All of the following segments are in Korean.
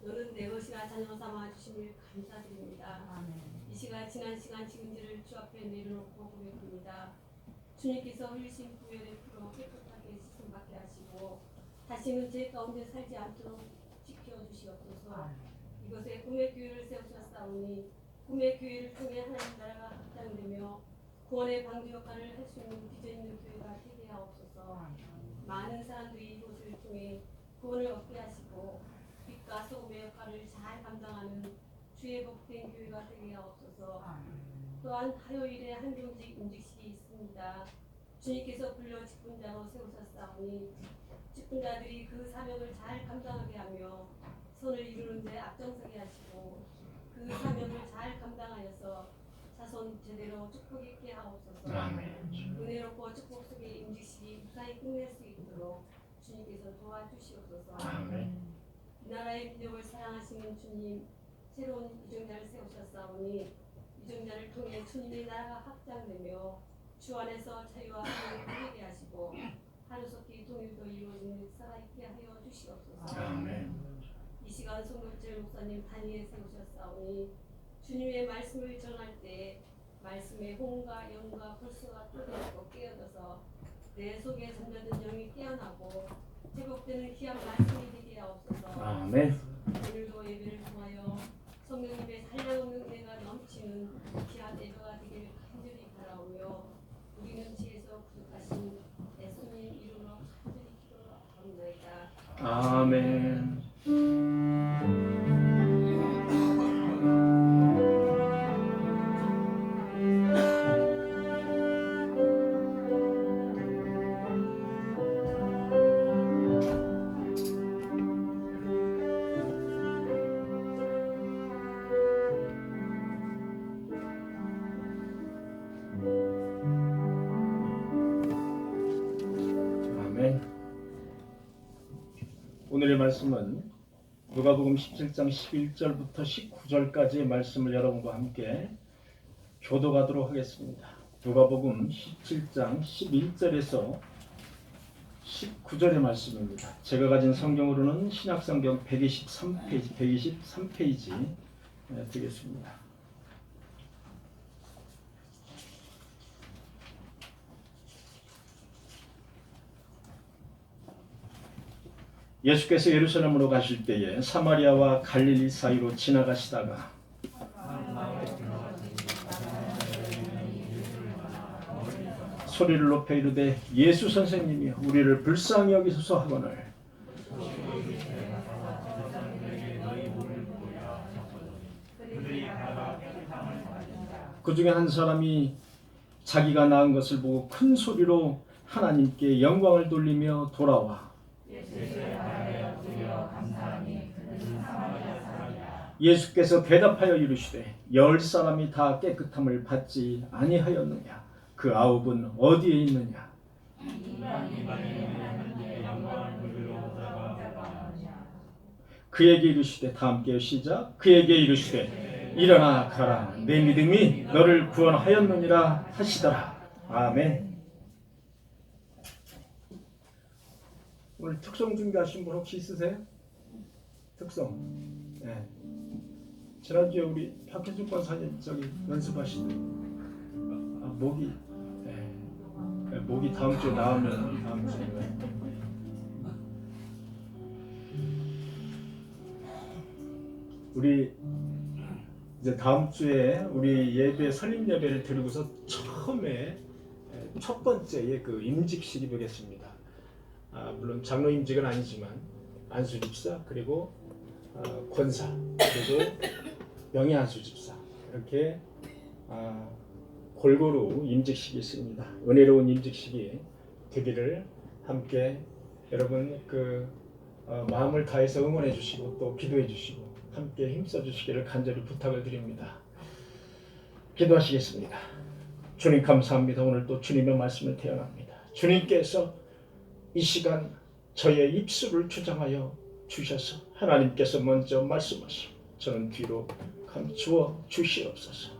너는 내 것이라 자녀 삼아 주심을 감사드립니다. 아멘. 이 시간 지난 시간 지금지를 주 앞에 내려놓고 고백합니다. 주님께서 흘리신 부혈의 피로 깨끗하게 씻음받게 하시고 다시는 죄 가운데 살지 않도록 지켜주시옵소서. 이것에 꿈의 교회를 세우셨사오니 꿈의 교회를 통해 하나님 나라가 확장되며 구원의 방주 역할을 할 수 있는 비전 있는 교회가 되게 하옵소서. 많은 사람들이 이곳을 통해 구원을 얻게 하시고 빛과 소금의 역할을 잘 감당하는 주의 복된 교회가 되게 하옵소서. 또한 화요일에 한경직 임직식이 있습니다. 주님께서 불러 직분자로 세우셨사오니 직분자들이 그 사명을 잘 감당하게 하며 선을 이루는 데 앞장서게 하시고 그 사명을 잘 감당하여서 자손 제대로 축복 있게 하옵소서. 은혜롭고 축복 속의 임직식이 무사히 끝낼 수 있도록 주님께서 도와주시옵소서. 이 나라의 민족을 사랑하시는 주님, 새로운 이정자를 세우셨사오니 이정자를 통해 주님의 나라가 확장되며 주 안에서 자유와 평안을 누리게 하시고 하루속히 통일도 이루어지는 살아있게 하여 주시옵소서. 이 시간 송교철 목사님 단위에 세우셨사오니 주님의 말씀을 전할 때 말씀의 홍과 영과 불소가 뚫어지고 깨어져서 내 속에 잠자는 영이 깨어나고 회복되는 귀한 말씀이 되게 하옵소서. 아멘. 오늘도 예배를 통하여 성령님의 한량없는 은혜가 넘치는 귀한 예배가 되기를 간절히 바라오며 우리는 지에서 구속하신 예수님 이름으로 간절히 기도하옵나이다. 아멘. 오늘의 말씀은 누가복음 17장 11절부터 19절까지의 말씀을 여러분과 함께 교독하도록 하겠습니다. 누가복음 17장 11절에서 19절의 말씀입니다. 제가 가진 성경으로는 신약성경 123페이지 되겠습니다. 예수께서 예루살렘으로 가실 때에 사마리아와 갈릴리 사이로 지나가시다가 소리를 높여 이르되 예수 선생님이 우리를 불쌍히 여기소서 하거늘 그 중에 한 사람이 자기가 낳은 것을 보고 큰 소리로 하나님께 영광을 돌리며 돌아와 예수께서 대답하여 이르시되 10사람이 다 깨끗함을 받지 아니하였느냐? 그 9은 어디에 있느냐? 그에게 이르시되 다 함께 시작. 그에게 이르시되 일어나 가라. 내 믿음이 너를 구원하였느니라 하시더라. 아멘. 오늘 특성 준비하신 분 혹시 있으세요? 특성. 네. 지난주에 우리 박혜준 권사님 저기 연습하시는 목이 목이 다음 주에 나오면 다음 주에 우리 이제 다음 주에 우리 예배 설립 예배를 드리고서 처음에 첫 번째 그 임직식이 되겠습니다. 물론 장로 임직은 아니지만 안수 집사 그리고 권사 그리고 명예 안수 집사 이렇게 골고루 임직식이 있습니다. 은혜로운 임직식이 되기를 함께 여러분 마음을 다해서 응원해 주시고 또 기도해 주시고 함께 힘써 주시기를 간절히 부탁을 드립니다. 기도하시겠습니다. 주님 감사합니다. 오늘 또 주님의 말씀을 태어납니다. 주님께서 이 시간 저의 입술을 주장하여 주셔서 하나님께서 먼저 말씀하시고 저는 뒤로 감추어 주시옵소서.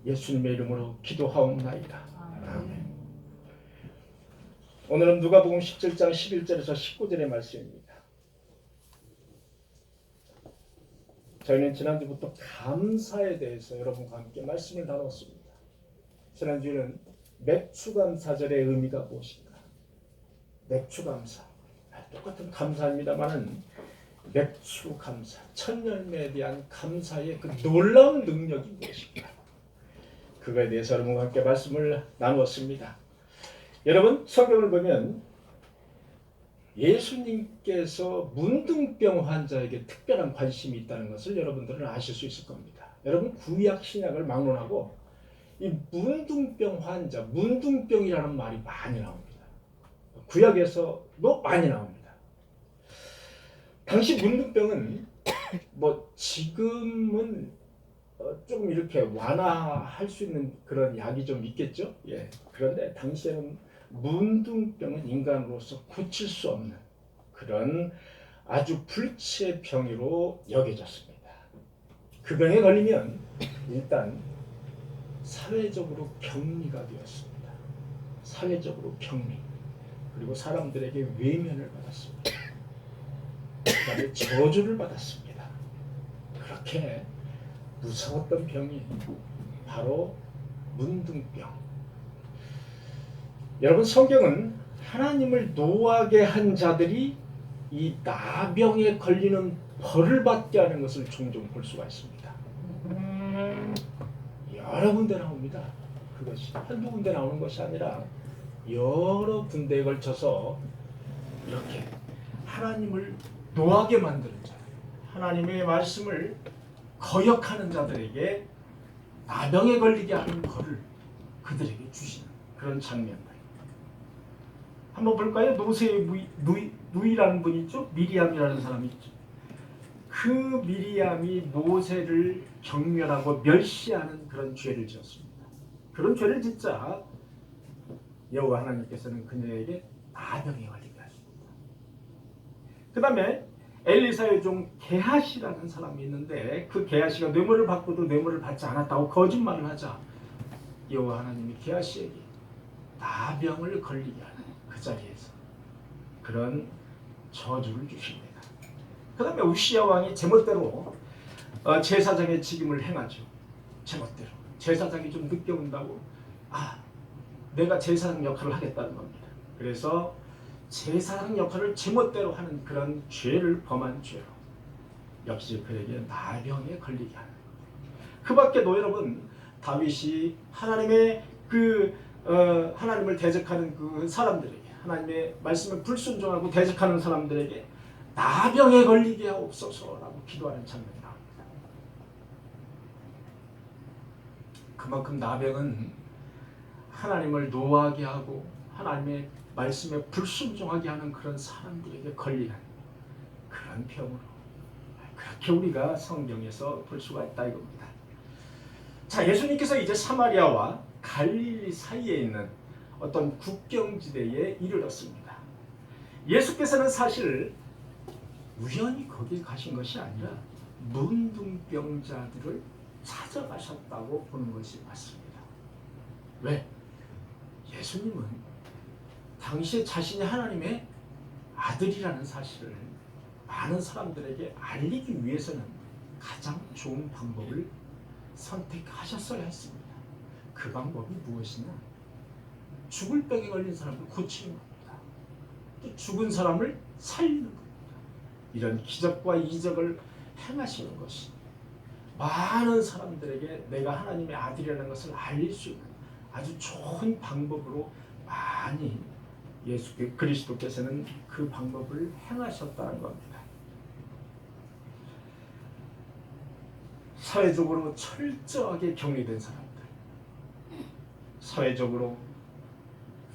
예수님의 이름으로 기도하옵나이다. 아멘. 오늘은 누가복음 17장 11절에서 19절의 말씀입니다. 저희는 지난주부터 감사에 대해서 여러분과 함께 말씀을 나눴습니다. 지난주에는 맥추감사절의 의미가 무엇인가? 맥추감사. 똑같은 감사입니다만은 맥추감사, 첫 열매에 대한 감사의 그 놀라운 능력이 무엇인가? 그거에 대해서 여러분과 함께 말씀을 나누었습니다. 여러분, 성경을 보면 예수님께서 문둥병 환자에게 특별한 관심이 있다는 것을 여러분들은 아실 수 있을 겁니다. 여러분, 구약 신약을 막론하고 이 문둥병 환자, 문둥병이라는 말이 많이 나옵니다. 구약에서도 많이 나옵니다. 당시 문둥병은 뭐 지금은 조금 이렇게 완화할 수 있는 그런 약이 좀 있겠죠. 예. 그런데 당시에는 문둥병은 인간으로서 고칠 수 없는 그런 아주 불치의 병으로 여겨졌습니다. 그 병에 걸리면 일단 사회적으로 격리가 되었습니다. 사회적으로 격리. 그리고 사람들에게 외면을 받았습니다. 그다음에 저주를 받았습니다. 그렇게 무서웠던 병이 바로 문둥병. 여러분, 성경은 하나님을 노하게 한 자들이 이 나병에 걸리는 벌을 받게 하는 것을 종종 볼 수가 있습니다. 여러 군데 나옵니다. 그것이 한두 군데 나오는 것이 아니라 여러 군데에 걸쳐서 이렇게 하나님을 노하게 만드는 자, 하나님의 말씀을 거역하는 자들에게 나병에 걸리게 하는 벌을 그들에게 주시는 그런 장면들. 한번 볼까요? 노세의 누이라는 분이 있죠. 미리암이라는 사람이 있죠. 그 미리암이 모세를 경멸하고 멸시하는 그런 죄를 지었습니다. 그런 죄를 짓자 여호와 하나님께서는 그녀에게 나병에 걸리게 하십니다. 그 다음에 엘리사의 종 게하시라는 사람이 있는데 그 게하시가 뇌물을 받고도 뇌물을 받지 않았다고 거짓말을 하자 여호와 하나님이 게하시에게 나병을 걸리게 하는 그 자리에서 그런 저주를 주십니다. 그 다음에 우시야 왕이 제멋대로 제사장의 직임을 행하죠. 제멋대로. 제사장이 좀 늦게 온다고 내가 제사장 역할을 하겠다는 겁니다. 그래서 제사장 역할을 제멋대로 하는 그런 죄를 범한 죄로 역시 그에게 나병에 걸리게 하는 겁니다. 그 밖에도 여러분, 다윗이 하나님의 하나님을 대적하는 그 사람들에게, 하나님의 말씀을 불순종하고 대적하는 사람들에게 나병에 걸리게 하옵소서라고 기도하는 장면이 나옵니다. 그만큼 나병은 하나님을 노하게 하고 하나님의 말씀에 불순종하게 하는 그런 사람들에게 걸리는 그런 병으로 그렇게 우리가 성경에서 볼 수가 있다 이겁니다. 자, 예수님께서 이제 사마리아와 갈릴리 사이에 있는 어떤 국경지대에 이르렀습니다. 예수께서는 사실 우연히 거기 가신 것이 아니라 문둥병자들을 찾아가셨다고 보는 것이 맞습니다. 왜? 예수님은 당시에 자신이 하나님의 아들이라는 사실을 많은 사람들에게 알리기 위해서는 가장 좋은 방법을 선택하셨어야 했습니다. 그 방법이 무엇이냐? 죽을 병에 걸린 사람을 고치는 겁니다. 또 죽은 사람을 살리는 겁니다. 이런 기적과 이적을 행하시는 것이 많은 사람들에게 내가 하나님의 아들이라는 것을 알릴 수 있는 아주 좋은 방법으로 많이 예수 그리스도께서는 그 방법을 행하셨다는 겁니다. 사회적으로 철저하게 격리된 사람들, 사회적으로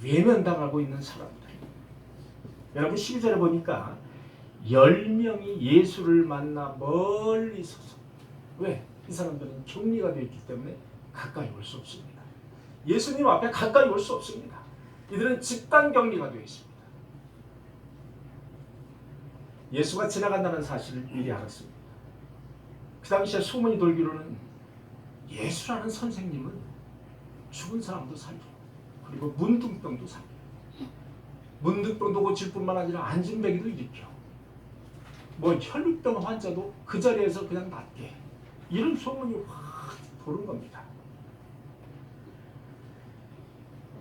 외면당하고 있는 사람들. 여러분 12절에 보니까 10명이 예수를 만나 멀리 서서, 왜? 이 사람들은 격리가 되어 있기 때문에 가까이 올 수 없습니다. 예수님 앞에 가까이 올 수 없습니다. 이들은 집단 격리가 되어 있습니다. 예수가 지나간다는 사실을 미리 알았습니다. 그 당시에 소문이 돌기로는 예수라는 선생님은 죽은 사람도 살리고 그리고 문둥병도 살리고 문둥병도 고칠 뿐만 아니라 안진뱅이도 일으켜 뭐 혈루병 환자도 그 자리에서 그냥 낫게, 이런 소문이 확 도는 겁니다.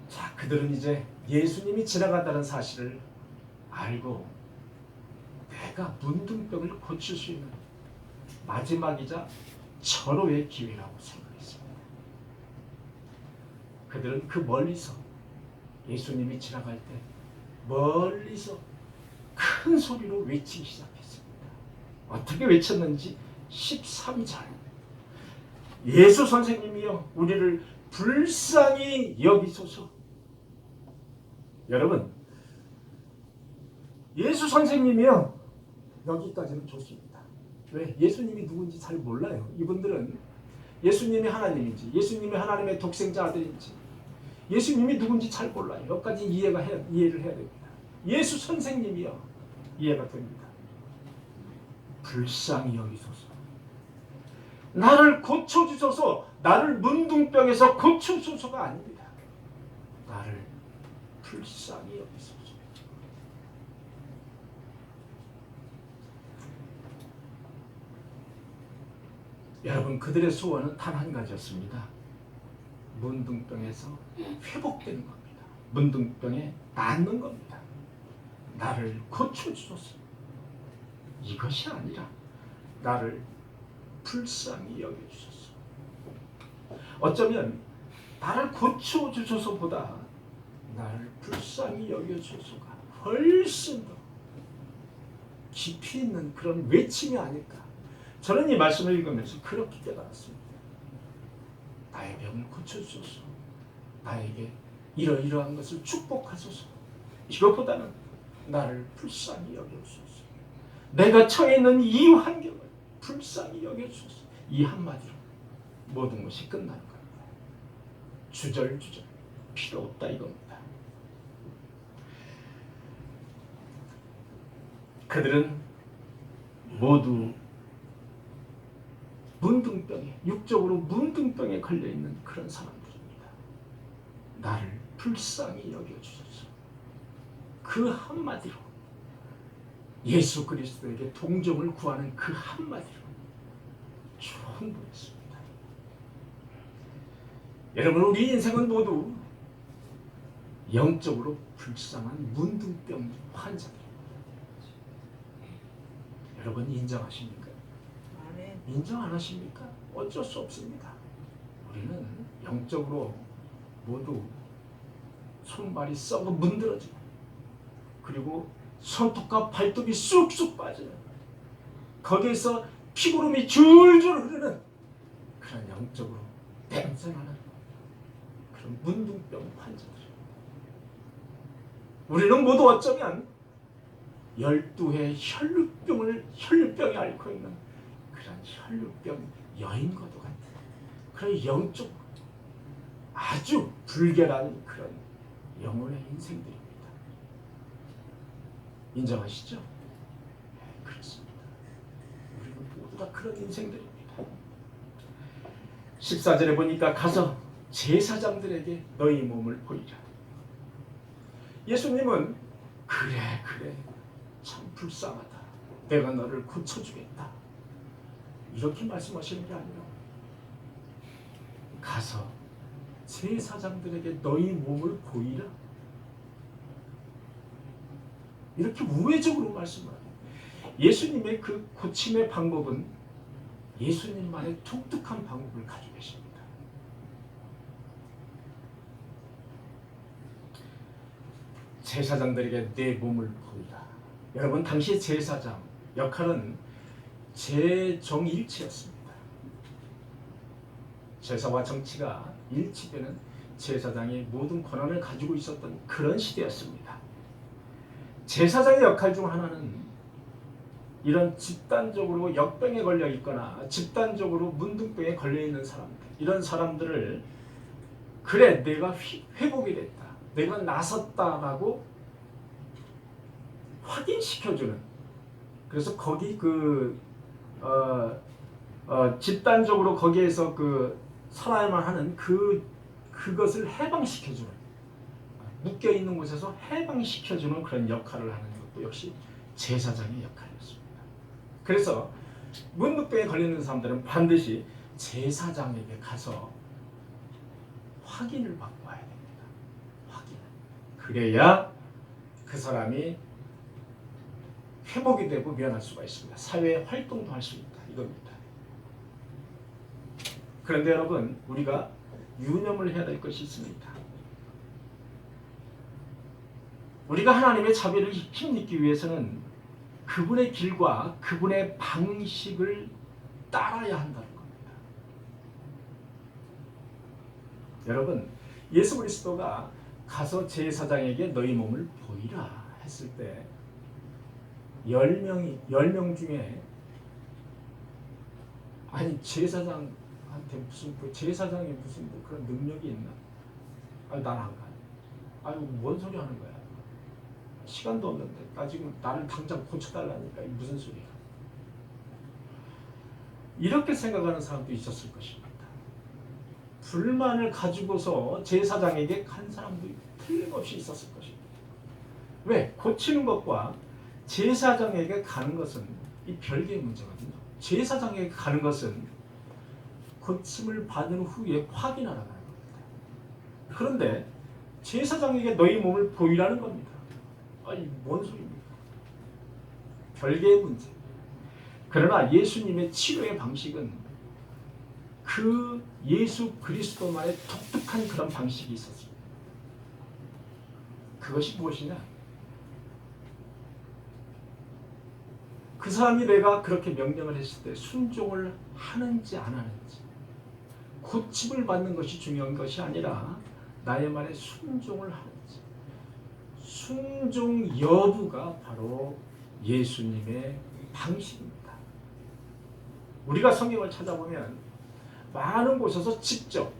자, 그들은 이제 예수님이 지나간다는 사실을 알고 내가 문둥병을 고칠 수 있는 마지막이자 절호의 기회라고 생각했습니다. 그들은 그 멀리서 예수님이 지나갈 때 멀리서 큰 소리로 외치기 시작했습니다. 어떻게 외쳤는지 13절. 예수 선생님이여 우리를 불쌍히 여기소서. 여러분, 예수 선생님이요, 여기까지는 좋습니다. 왜? 예수님이 누군지 잘 몰라요. 이분들은 예수님이 하나님인지, 예수님이 하나님의 독생자 아들인지, 예수님이 누군지 잘 몰라요. 여기까지 이해를 해야 됩니다. 예수 선생님이요, 이해가 됩니다. 불쌍히 여기소서. 나를 고쳐주소서. 나를 문둥병에서 고쳐주소서가 아닙니다. 나를 불쌍히 여기소서. 여러분, 그들의 소원은 단 한 가지였습니다. 문둥병에서 회복되는 겁니다. 문둥병에 낫는 겁니다. 나를 고쳐주소서. 이것이 아니라 나를 불쌍히 여겨주소서. 어쩌면 나를 고쳐주소서보다 나를 불쌍히 여겨주소서가 훨씬 더 깊이 있는 그런 외침이 아닐까. 저는 이 말씀을 읽으면서 그렇게 깨달았습니다. 나의 병을 고쳐주소서. 나에게 이러이러한 것을 축복하소서. 이것보다는 나를 불쌍히 여겨주소서. 내가 처해 있는 이 환경을 불쌍히 여겨주소서. 이 한마디로 모든 것이 끝나는 겁니다. 주절주절 필요 없다 이겁니다. 그들은 모두 문둥병에, 육적으로 문둥병에 걸려있는 그런 사람들입니다. 나를 불쌍히 여겨주소서. 그 한마디로, 예수 그리스도에게 동정을 구하는 그 한마디로 충분했습니다. 여러분, 우리 인생은 모두 영적으로 불쌍한 문둥병 환자들입니다. 여러분, 인정하십니까? 인정 안 하십니까? 어쩔 수 없습니다. 우리는 영적으로 모두 손발이 썩어 문드러지고, 그리고 손톱과 발톱이 쑥쑥 빠지는, 거기에서 피구름이 줄줄 흐르는 그런 영적으로 뱅생하는 그런 문둥병 환자들. 우리는 모두 어쩌면 12의 혈루병을 앓고 있는 그런 혈루병 여인과도 같은 그런 영적 아주 불결한 그런 영혼의 인생들입니다. 인정하시죠? 네, 그렇습니다. 우리는 모두 다 그런 인생들입니다. 14절에 보니까 가서 제사장들에게 너희 몸을 보이라. 예수님은 그래 참 불쌍하다. 내가 너를 고쳐주겠다. 이렇게 말씀하시는 게 아니라 가서 제사장들에게 너희 몸을 보이라. 이렇게 우회적으로 말씀하는 예수님의 그 고침의 방법은 예수님만의 독특한 방법을 가지고 계십니다. 제사장들에게 내 몸을 보이라. 여러분, 당시 제사장 역할은 제정일치였습니다. 제사와 정치가 일치되는 제사장이 모든 권한을 가지고 있었던 그런 시대였습니다. 제사장의 역할 중 하나는 이런 집단적으로 역병에 걸려 있거나 집단적으로 문둥병에 걸려 있는 사람들, 이런 사람들을 그래 내가 회복이 됐다, 내가 나섰다라고 확인시켜주는, 그래서 거기 집단적으로 거기에서 살아야만 하는 그것을 해방시켜주는, 묶여있는 곳에서 해방시켜주는 그런 역할을 하는 것도 역시 제사장의 역할이었습니다. 그래서 문둥병에 걸리는 사람들은 반드시 제사장에게 가서 확인을 받고 와야 됩니다. 확인. 그래야 그 사람이 회복이 되고 면할 수가 있습니다. 사회 활동도 할 수 있다. 이겁니다. 그런데 여러분, 우리가 유념을 해야 될 것이 있습니다. 우리가 하나님의 자비를 힘입기 위해서는 그분의 길과 그분의 방식을 따라야 한다는 겁니다. 여러분, 예수 그리스도가 가서 제사장에게 너희 몸을 보이라 했을 때 10명 중에 아니 제사장한테 무슨 제사장이 무슨 그런 능력이 있나? 아니 난 안 가. 아니 뭔 소리 하는 거야? 시간도 없는데 지금 나를 당장 고쳐달라니까 이게 무슨 소리야? 이렇게 생각하는 사람도 있었을 것입니다. 불만을 가지고서 제사장에게 간 사람도 틀림없이 있었을 것입니다. 왜? 고치는 것과 제사장에게 가는 것은 이 별개의 문제거든요. 제사장에게 가는 것은 고침을 받은 후에 확인하러 가는 겁니다. 그런데 제사장에게 너희 몸을 보이라는 겁니다. 아니 뭔 소리입니까? 별개의 문제. 그러나 예수님의 치료의 방식은 그 예수 그리스도만의 독특한 그런 방식이 있었습니다. 그것이 무엇이냐? 그 사람이 내가 그렇게 명령을 했을 때 순종을 하는지 안 하는지, 고침을 받는 것이 중요한 것이 아니라 나의 말에 순종을 하는지, 순종 여부가 바로 예수님의 방식입니다. 우리가 성경을 찾아보면 많은 곳에서 직접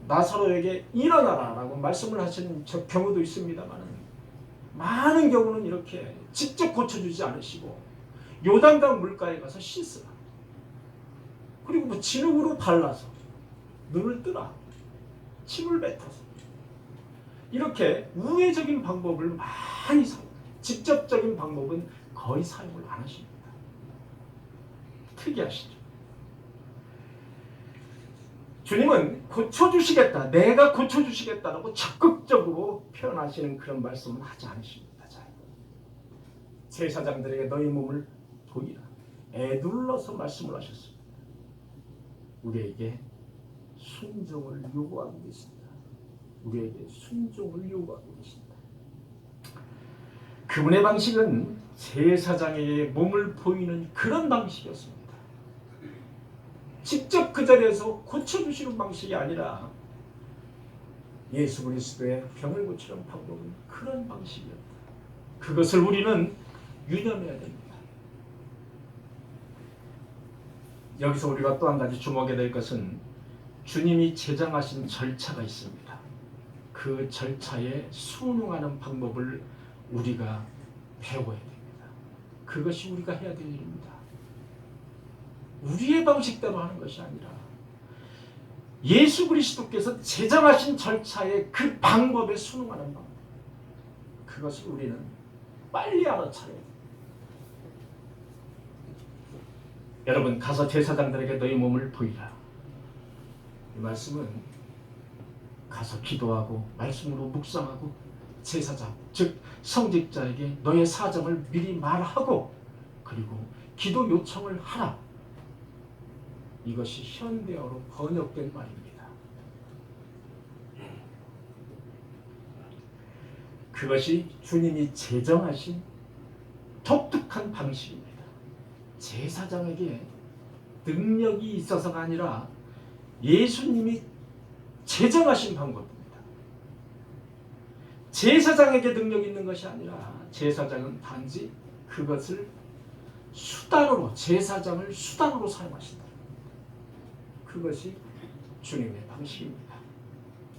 나사로에게 일어나라 라고 말씀을 하시는 경우도 있습니다만 많은 경우는 이렇게 직접 고쳐주지 않으시고 요단강 물가에 가서 씻으라, 그리고 뭐 진흙으로 발라서 눈을 뜨라, 침을 뱉어서, 이렇게 우회적인 방법을 많이 사용해요. 직접적인 방법은 거의 사용을 안 하십니다. 특이하시죠? 주님은 고쳐주시겠다, 내가 고쳐주시겠다라고 적극적으로 표현하시는 그런 말씀은 하지 않으십니다. 제사장들에게 너희 몸을 보이라, 애둘러서 말씀을 하셨습니다. 우리에게 순종을 요구하고 계십니다. 우리에게 순종을 요구하고 계십니다. 그분의 방식은 제사장에게 몸을 보이는 그런 방식이었습니다. 직접 그 자리에서 고쳐주시는 방식이 아니라 예수 그리스도의 병을 고치는 방법은 그런 방식이었다. 그것을 우리는 유념해야 됩니다. 여기서 우리가 또 한 가지 주목해야 될 것은 주님이 제정하신 절차가 있습니다. 그 절차에 순응하는 방법을 우리가 배워야 됩니다. 그것이 우리가 해야 될 일입니다. 우리의 방식대로 하는 것이 아니라 예수 그리스도께서 제정하신 절차의 그 방법에 순응하는 방법, 그것을 우리는 빨리 알아차려야 됩니다. 여러분, 가서 제사장들에게 너희 몸을 보이라. 이 말씀은 가서 기도하고 말씀으로 묵상하고 제사장, 즉 성직자에게 너의 사정을 미리 말하고 그리고 기도 요청을 하라. 이것이 현대어로 번역된 말입니다. 그것이 주님이 제정하신 독특한 방식입니다. 제사장에게 능력이 있어서가 아니라 예수님이 제정하신 방법입니다. 제사장에게 능력이 있는 것이 아니라 제사장은 단지 그것을 수단으로, 제사장을 수단으로 사용하신다. 그것이 주님의 방식입니다.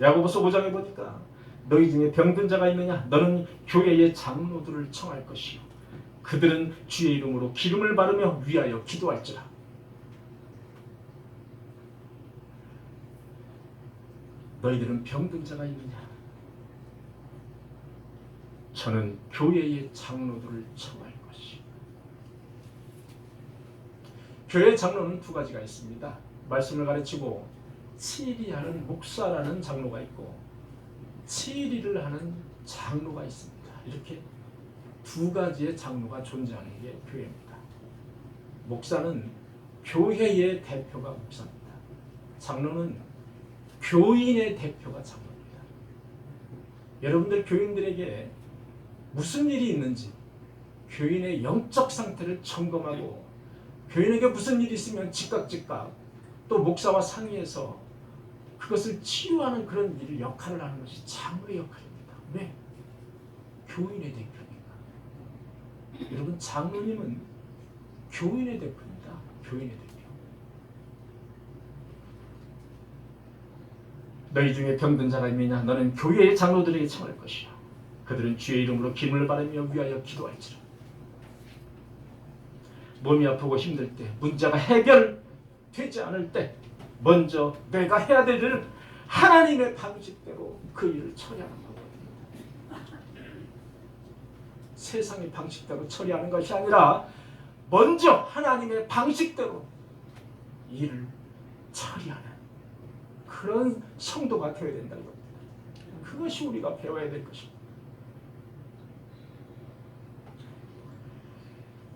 야고보서 5장에 보니까 너희 중에 병든 자가 있느냐? 너는 교회의 장로들을 청할 것이요 그들은 주의 이름으로 기름을 바르며 위하여 기도할지라. 너희들은 병든 자가 있느냐? 저는 교회의 장로들을 청할 것이요. 교회 장로는 두 가지가 있습니다. 말씀을 가르치고 치리하는 목사라는 장로가 있고 치리를 하는 장로가 있습니다. 이렇게 두 가지의 장로가 존재하는 게 교회입니다. 목사는 교회의 대표가 목사입니다. 장로는 교인의 대표가 장로입니다. 여러분들 교인들에게 무슨 일이 있는지 교인의 영적 상태를 점검하고 교인에게 무슨 일이 있으면 즉각 또 목사와 상의해서 그것을 치유하는 그런 일을 역할을 하는 것이 장로의 역할입니다. 왜? 교인의 대표니까. 여러분 장로님은 교인의 대표입니다. 교인의 대표. 너희 중에 병든 자가 있느냐? 너는 교회의 장로들에게 청할 것이요. 그들은 주의 이름으로 기름을 바르며 위하여 기도할지라. 몸이 아프고 힘들 때, 문제가 해결되지 않을 때 먼저 내가 해야 될 일은 하나님의 방식대로 그 일을 처리하는 거거든요. 세상의 방식대로 처리하는 것이 아니라 먼저 하나님의 방식대로 일을 처리하는 그런 성도가 되어야 된다는 겁니다. 그것이 우리가 배워야 될 것입니다.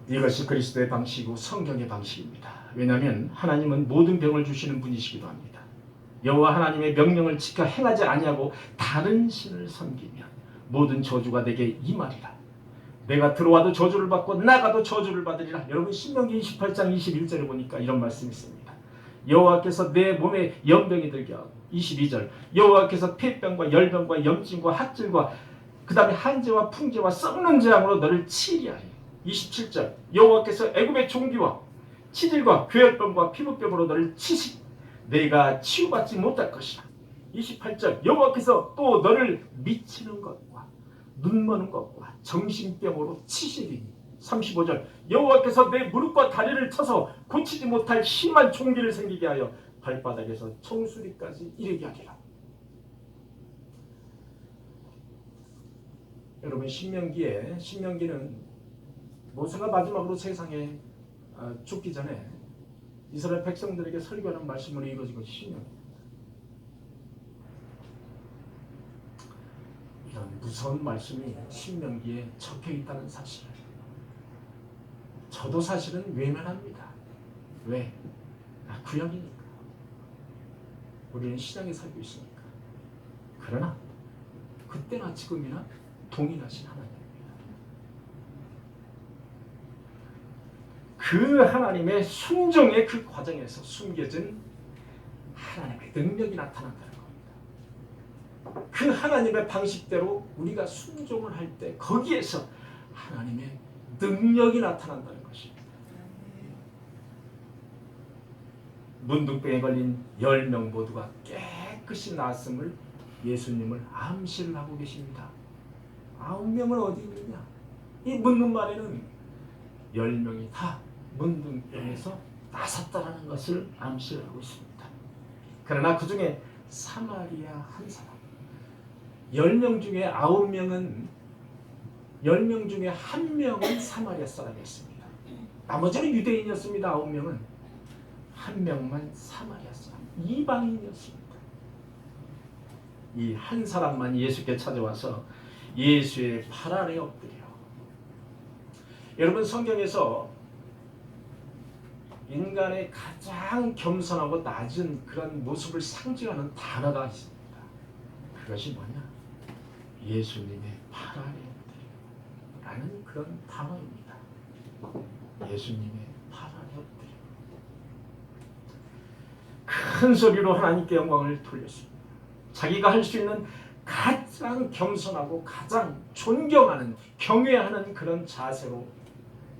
이것이 그리스도의 방식이고 성경의 방식입니다. 왜냐하면 하나님은 모든 병을 주시는 분이시기도 합니다. 여호와 하나님의 명령을 지켜 행하지 아니하고 다른 신을 섬기면 모든 저주가 내게 임하리라. 내가 들어와도 저주를 받고 나가도 저주를 받으리라. 여러분 신명기 28장 21절에 보니까 이런 말씀이 있습니다. 여호와께서 내 몸에 연병이 들게 하고 22절 여호와께서 폐병과 열병과 염증과 학질과 그 다음에 한재와 풍재와 썩는 재앙으로 너를 치리하리. 27절 여호와께서 애굽의 종기와 치질과 괴혈병과 피부병으로 너를 치시 내가 치유받지 못할 것이다. 28절 여호와께서 또 너를 미치는 것과 눈머는 것과 정신병으로 치시리니 35절 여호와께서 내 무릎과 다리를 쳐서 고치지 못할 심한 종기를 생기게 하여 발바닥에서 청수리까지 이르게 하리라. 여러분 신명기는 모세가 마지막으로 세상에 죽기 전에 이스라엘 백성들에게 설교하는 말씀으로 이루어진 것이 신명기입니다. 이런 무서운 말씀이 신명기에 적혀 있다는 사실을 저도 사실은 외면합니다. 왜? 구약이니까. 우리는 신약에 살고 있으니까. 그러나 그때나 지금이나 동일하신 하나님입니다. 그 하나님의 순종의 그 과정에서 숨겨진 하나님의 능력이 나타난다는 겁니다. 그 하나님의 방식대로 우리가 순종을 할 때 거기에서 하나님의 능력이 나타난다는 것입니다. 문둥병에 걸린 10명 모두가 깨끗이 나았음을 예수님을 암시를 하고 계십니다. 9명은 어디 있느냐? 이 묻는 말에는 10명이 다 문둥병에서 나섰다라는 것을 암시를 하고 있습니다. 그러나 그 중에 사마리아 한 사람 10명 중에 9명은 10명 중에 1명은 사마리아 사람이었습니다. 나머지는 유대인이었습니다. 9명은 1명만 사마리아 사람 이방인이었습니다. 이 한 사람만 예수께 찾아와서 예수의 발 아래 엎드려. 여러분 성경에서 인간의 가장 겸손하고 낮은 그런 모습을 상징하는 단어가 있습니다. 그것이 뭐냐? 예수님의 발 아래 엎드리라는 그런 단어입니다. 예수님의 발 아래 엎드려. 큰 소리로 하나님께 영광을 돌렸습니다. 자기가 할 수 있는 가장 겸손하고 가장 존경하는 경외하는 그런 자세로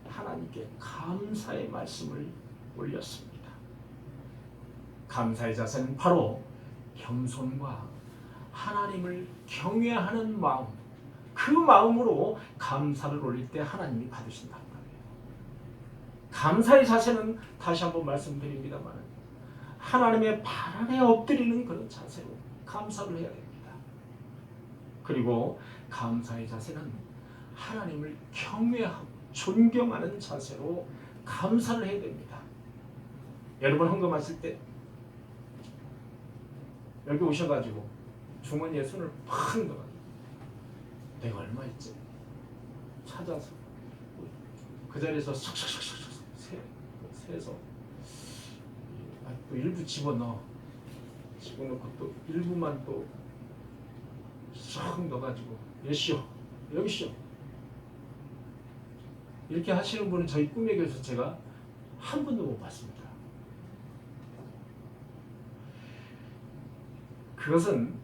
하나님께 감사의 말씀을 올렸습니다. 감사의 자세는 바로 겸손과 하나님을 경외하는 마음, 그 마음으로 감사를 올릴 때 하나님이 받으신다는 거예요. 감사의 자세는 다시 한번 말씀드립니다만 하나님의 발 아래 엎드리는 그런 자세로 감사를 해야 됩니다. 그리고 감사의 자세는 하나님을 경외하고 존경하는 자세로 감사를 해야 됩니다. 여러분 헌금하실 때 여기 오셔가지고 주머니에 손을 팍 넣어가지고 내가 얼마 있지? 찾아서 그 자리에서 쏙쏙쏙쏙 세서 또 일부 집어넣고 또 일부만 또 쏙 넣어가지고 여시오 여기시오 이렇게 하시는 분은 저희 꿈의 교회에서 제가 한 번도 못 봤습니다. 그것은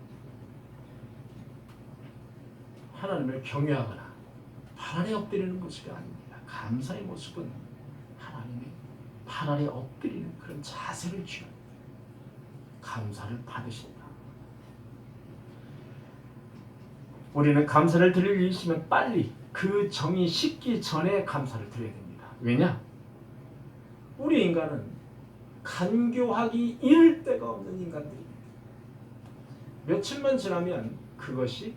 하나님을 경외하거나 발 아래 엎드리는 모습이 아닙니다. 감사의 모습은 하나님의 발 아래 엎드리는 그런 자세를 취합니다. 감사를 받으신다. 우리는 감사를 드릴 일이 있으면 빨리 그 정이 식기 전에 감사를 드려야 됩니다. 왜냐? 우리 인간은 간교하기 이를 데가 없는 인간들입니다. 며칠만 지나면 그것이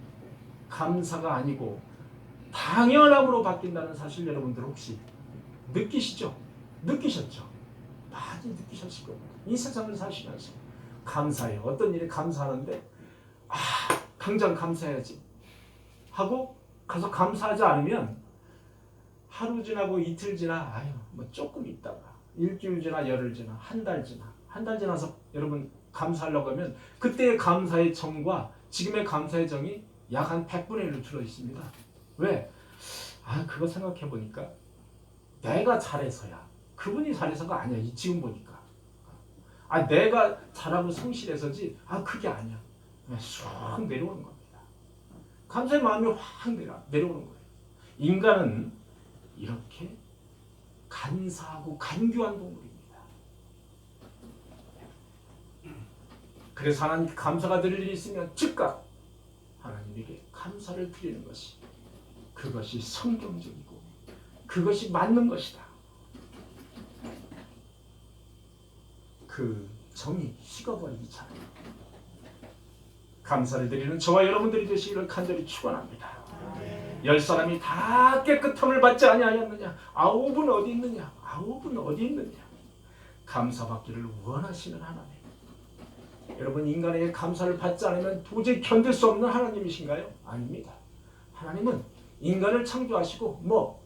감사가 아니고 당연함으로 바뀐다는 사실 여러분들 혹시 느끼시죠? 느끼셨죠? 많이 느끼셨을 겁니다. 이 세상을 사시면서 감사해요. 어떤 일에 감사하는데 당장 감사해야지 하고 가서 감사하지 않으면 하루 지나고 이틀 지나 뭐 조금 있다가 일주일 지나 열흘 지나 한 달 지나서 여러분 감사하려고 하면 그때의 감사의 정과 지금의 감사의 정이 약 한 100분의 1로 줄어 있습니다. 왜? 그거 생각해 보니까 내가 잘해서야. 그분이 잘해서가 아니야. 지금 보니까. 내가 잘하고 성실해서지. 그게 아니야. 그냥 쑥 내려오는 겁니다. 감사의 마음이 확 내려오는 거예요. 인간은 이렇게 간사하고 간교한 동물입니다. 그래서 하나님께 감사가 드릴 일이 있으면 즉각 하나님에게 감사를 드리는 것이 그것이 성경적이고 그것이 맞는 것이다. 그 정이 식어버리기 전에 감사를 드리는 저와 여러분들이 되시기를 간절히 축원합니다. 10사람이 다 깨끗함을 받지 아니하였느냐? 9은 어디 있느냐? 9은 어디 있느냐? 감사받기를 원하시는 하나님. 여러분 인간에게 감사를 받지 않으면 도저히 견딜 수 없는 하나님이신가요? 아닙니다. 하나님은 인간을 창조하시고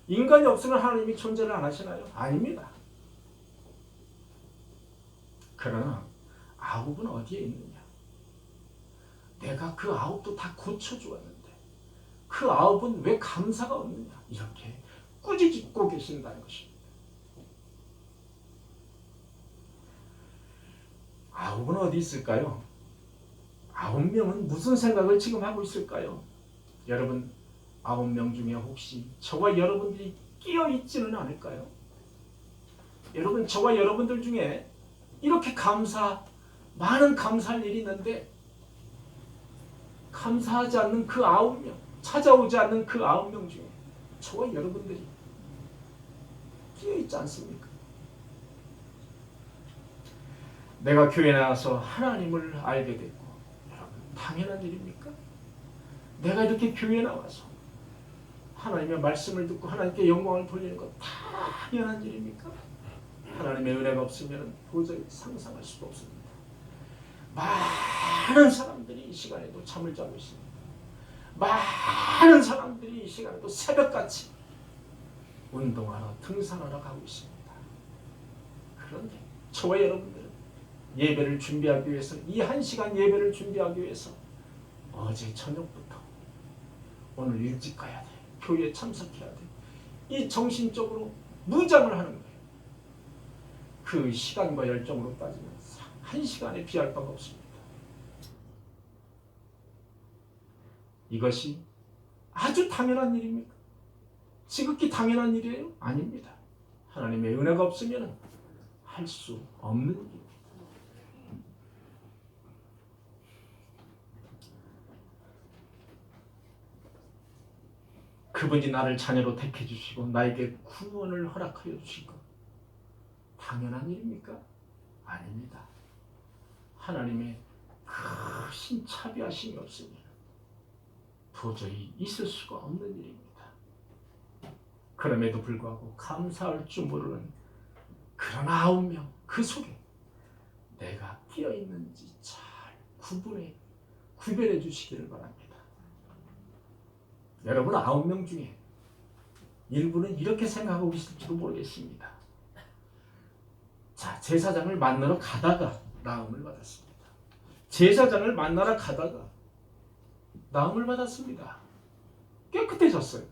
인간이 없으면 하나님이 존재를 안 하시나요? 아닙니다. 그러나 9은 어디에 있느냐? 내가 그 9도 다 고쳐주었는데 그 9은 왜 감사가 없느냐? 이렇게 꾸짖고 계신다는 것입니다. 9은 어디 있을까요? 9명은 무슨 생각을 지금 하고 있을까요? 여러분 9명 중에 혹시 저와 여러분들이 끼어 있지는 않을까요? 여러분 저와 여러분들 중에 이렇게 많은 감사할 일이 있는데 감사하지 않는 그 9명, 찾아오지 않는 그 9명 중에 저와 여러분들이 끼어 있지 않습니까? 내가 교회에 나와서 하나님을 알게 됐고 여러분 당연한 일입니까? 내가 이렇게 교회에 나와서 하나님의 말씀을 듣고 하나님께 영광을 돌리는 것 당연한 일입니까? 하나님의 은혜가 없으면 도저히 상상할 수도 없습니다. 많은 사람들이 이 시간에도 잠을 자고 있습니다. 많은 사람들이 이 시간에도 새벽같이 운동하러 등산하러 가고 있습니다. 그런데 저와 여러분들은 예배를 준비하기 위해서 이 1시간 예배를 준비하기 위해서 어제 저녁부터 오늘 일찍 가야 돼. 교회에 참석해야 돼. 이 정신적으로 무장을 하는 거예요. 그 시간과 열정으로 따지면 1시간에 비할 바가 없습니다. 이것이 아주 당연한 일입니까? 지극히 당연한 일이에요? 아닙니다. 하나님의 은혜가 없으면 할 수 없는 일입니다. 그분이 나를 자녀로 택해 주시고 나에게 구원을 허락하여 주신 것 당연한 일입니까? 아닙니다. 하나님의 크신 차비하심이 없으면 도저히 있을 수가 없는 일입니다. 그럼에도 불구하고 감사할 줄 모르는 그런 9명, 그 속에 내가 끼어 있는지 잘 구별해 주시기를 바랍니다. 여러분 9명 중에 일부는 이렇게 생각하고 있을지도 모르겠습니다. 자, 제사장을 만나러 가다가 나음을 받았습니다. 제사장을 만나러 가다가 나음을 받았습니다. 깨끗해졌어요.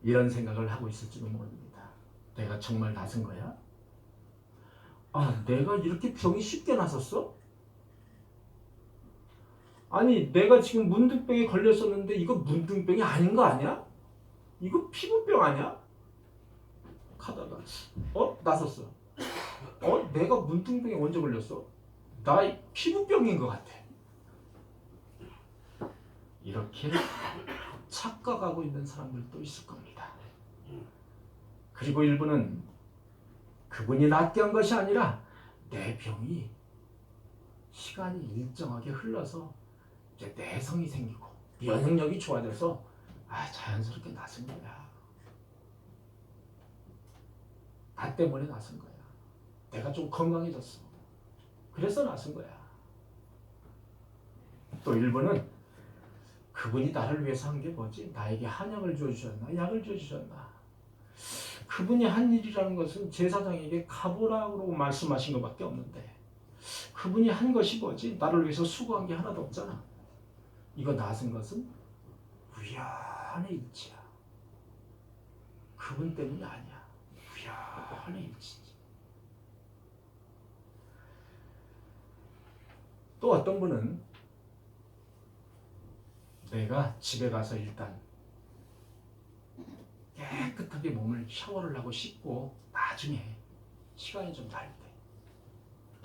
이런 생각을 하고 있을지도 모릅니다. 내가 정말 나선 거야? 아, 내가 이렇게 병이 쉽게 나섰어? 아니, 내가 지금 문둥병에 걸렸었는데 이거 문둥병이 아닌 거 아니야? 이거 피부병 아니야? 하다가 나섰어. 내가 문둥병에 언제 걸렸어? 나 피부병인 것 같아. 이렇게 착각하고 있는 사람들도 있을 겁니다. 그리고 일부는 그분이 낫게 한 것이 아니라 내 병이 시간이 일정하게 흘러서 이제 내성이 생기고 면역력이 좋아져서 자연스럽게 나선 거야. 나 때문에 나선 거야. 내가 좀 건강해졌어. 그래서 나선 거야. 또 일부는 그분이 나를 위해서 한 게 뭐지? 나에게 한약을 주어주셨나? 약을 주어주셨나? 그분이 한 일이라는 것은 제사장에게 가보라고 말씀하신 것밖에 없는데 그분이 한 것이 뭐지? 나를 위해서 수고한 게 하나도 없잖아. 이거 나선 것은 우연의 일치야. 그분 때문이 아니야. 우연의 일치지. 또 어떤 분은 내가 집에 가서 일단 깨끗하게 몸을 샤워를 하고 씻고 나중에 시간이 좀 날 때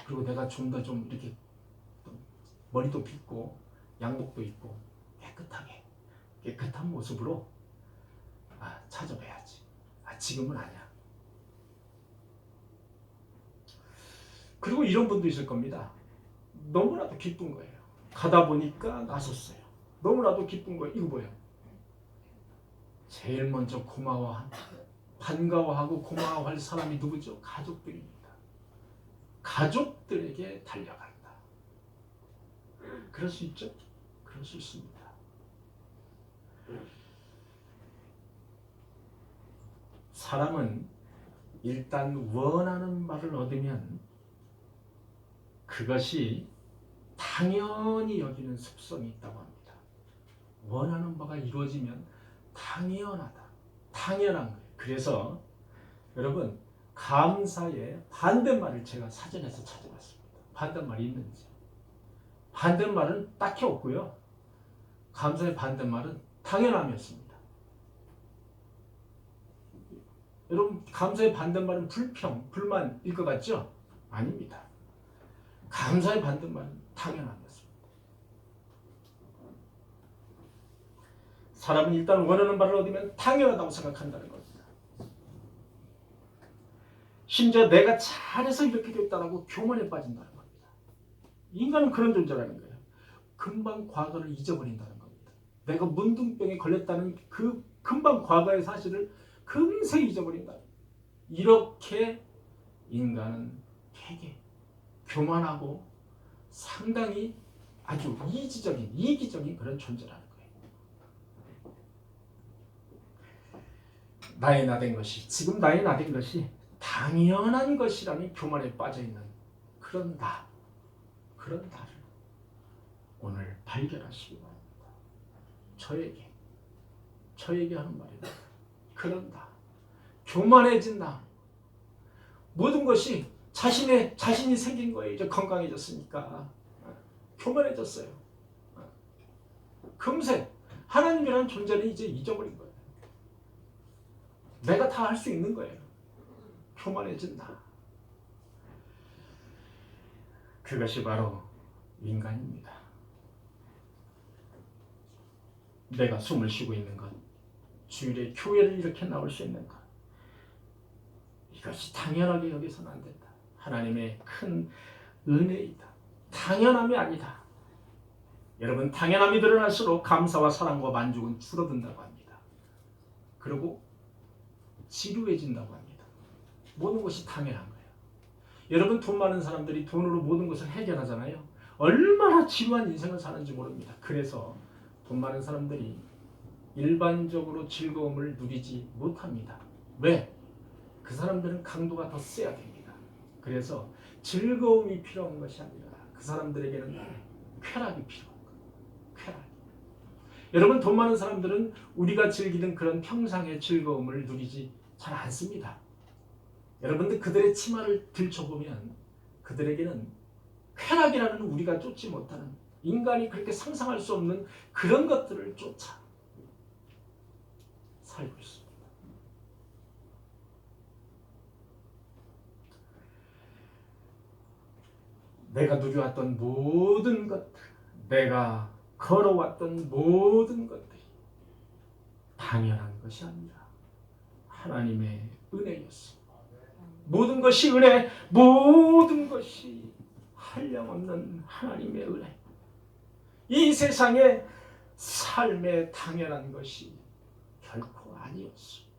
그리고 내가 좀 더 좀 이렇게 머리도 빗고 양복도 입고 깨끗한 모습으로 찾아뵈야지. 지금은 아니야. 그리고 이런 분도 있을 겁니다. 너무나도 기쁜 거예요. 가다 보니까 나섰어요. 너무나도 기쁜 거예요. 이거 뭐예요? 제일 먼저 반가워하고 고마워할 사람이 누구죠? 가족들입니다. 가족들에게 달려간다. 그럴 수 있죠? 그럴 수 있습니다. 사람은 일단 원하는 바를 얻으면 그것이 당연히 여기는 습성이 있다고 합니다. 원하는 바가 이루어지면 당연하다. 당연한 거예요. 그래서 여러분 감사의 반대말을 제가 사전에서 찾아봤습니다. 반대말이 있는지. 반대말은 딱히 없고요. 감사의 반대말은 당연함이었습니다. 여러분 감사의 반대말은 불평, 불만일 것 같죠? 아닙니다. 감사의 반대말은 당연함이었습니다. 사람은 일단 원하는 바를 얻으면 당연하다고 생각한다는 겁니다. 심지어 내가 잘해서 이렇게 됐다라고 교만에 빠진다는 겁니다. 인간은 그런 존재라는 거예요. 금방 과거를 잊어버린다는 겁니다. 내가 문둥병에 걸렸다는 그 금방 과거의 사실을 금세 잊어버린다. 이렇게 인간은 되게 교만하고 상당히 아주 이기적인 그런 존재라는 거예요. 나의 나된 것이 지금 나의 나된 것이 당연한 것이라는 교만에 빠져있는 그런 나를 오늘 발견하시기 바랍니다. 저에게 하는 말입니다. 그런 나, 교만해진 나, 모든 것이 자신이 생긴 거예요. 이제 건강해졌으니까 교만해졌어요. 금세 하나님이라는 존재는 이제 잊어버린 거예요. 내가 다 할 수 있는 거예요. 교만해진 나. 그것이 바로 인간입니다. 내가 숨을 쉬고 있는 것, 주일에 교회를 이렇게 나올 수 있는 것, 이것이 당연하게 여기서는 안 된다. 하나님의 큰 은혜이다. 당연함이 아니다. 여러분 당연함이 드러날수록 감사와 사랑과 만족은 줄어든다고 합니다. 그리고 지루해진다고 합니다. 모든 것이 당연한 거예요. 여러분, 돈 많은 사람들이 돈으로 모든 것을 해결하잖아요. 얼마나 지루한 인생을 사는지 모릅니다. 그래서 돈 많은 사람들이 일반적으로 즐거움을 누리지 못합니다. 왜? 그 사람들은 강도가 더 세야 됩니다. 그래서 즐거움이 필요한 것이 아니라 그 사람들에게는 쾌락이 필요한 거예요. 쾌락. 여러분, 돈 많은 사람들은 우리가 즐기는 그런 평상의 즐거움을 누리지 잘 않습니다. 여러분들 그들의 치마를 들춰보면 그들에게는 쾌락이라는 우리가 쫓지 못하는, 인간이 그렇게 상상할 수 없는 그런 것들을 쫓아 살고 있습니다. 내가 누려왔던 모든 것들, 내가 걸어왔던 모든 것들이 당연한 것이 아니라 하나님의 은혜였습니다. 모든 것이 은혜, 모든 것이 한량없는 하나님의 은혜. 이 세상에 삶의 당연한 것이 결코 아니었습니다.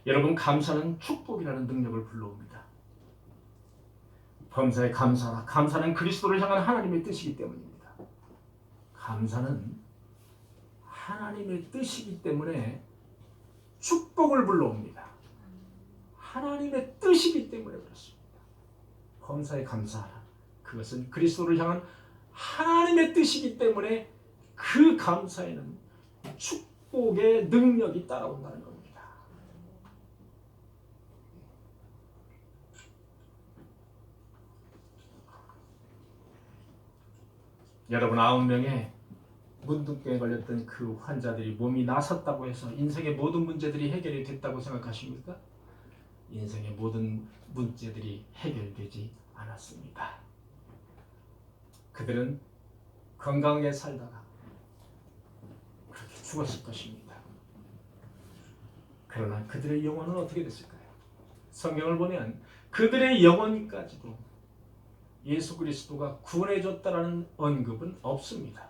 여러분, 감사는 축복이라는 능력을 불러옵니다. 범사에 감사라. 감사는 그리스도를 향한 하나님의 뜻이기 때문입니다. 감사는 하나님의 뜻이기 때문에 축복을 불러옵니다. 하나님의 뜻이기 때문에 그렇습니다. 범사에 감사하라. 그것은 그리스도를 향한 하나님의 뜻이기 때문에 그 감사에는 축복의 능력이 따라온다는 겁니다. 여러분, 9명의 문둥병에 걸렸던 그 환자들이 몸이 나섰다고 해서 인생의 모든 문제들이 해결이 됐다고 생각하십니까? 인생의 모든 문제들이 해결되지 않았습니다. 그들은 건강하게 살다가 그렇게 죽었을 것입니다. 그러나 그들의 영혼은 어떻게 됐을까요? 성경을 보면 그들의 영혼까지도 예수 그리스도가 구원해 줬다라는 언급은 없습니다.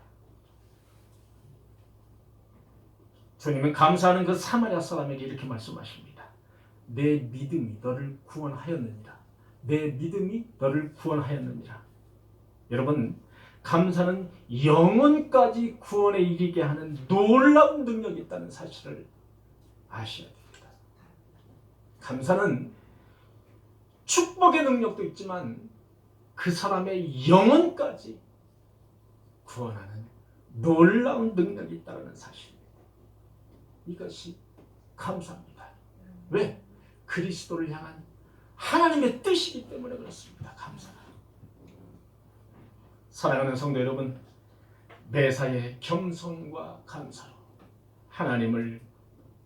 주님은 감사하는 그 사마리아 사람에게 이렇게 말씀하십니다. 내 믿음이 너를 구원하였느니라. 내 믿음이 너를 구원하였느니라. 여러분, 감사는 영혼까지 구원에 이르게 하는 놀라운 능력이 있다는 사실을 아셔야 됩니다. 감사는 축복의 능력도 있지만 그 사람의 영혼까지 구원하는 놀라운 능력이 있다는 사실입니다. 이것이 감사입니다. 왜? 그리스도를 향한 하나님의 뜻이기 때문에 그렇습니다. 감사는. 사랑하는 성도 여러분, 매사에 겸손과 감사로 하나님을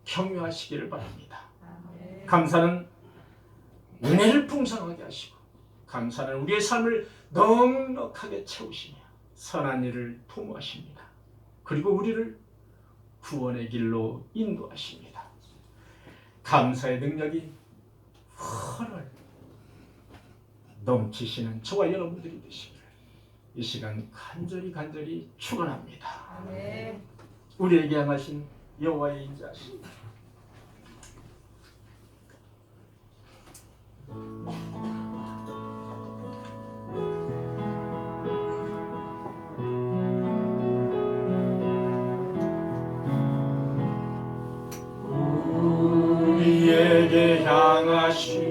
경외하시기를 바랍니다. 감사는 은혜를 풍성하게 하시고, 감사는 우리의 삶을 넉넉하게 채우시며 선한 일을 도모하십니다. 그리고 우리를 구원의 길로 인도하십니다. 감사의 능력이 헐헐 넘치시는 저와 여러분들이 되시기를 이 시간 간절히 축원합니다. 우리에게 향하신 여호와의 인자하심, 우리에게 향하신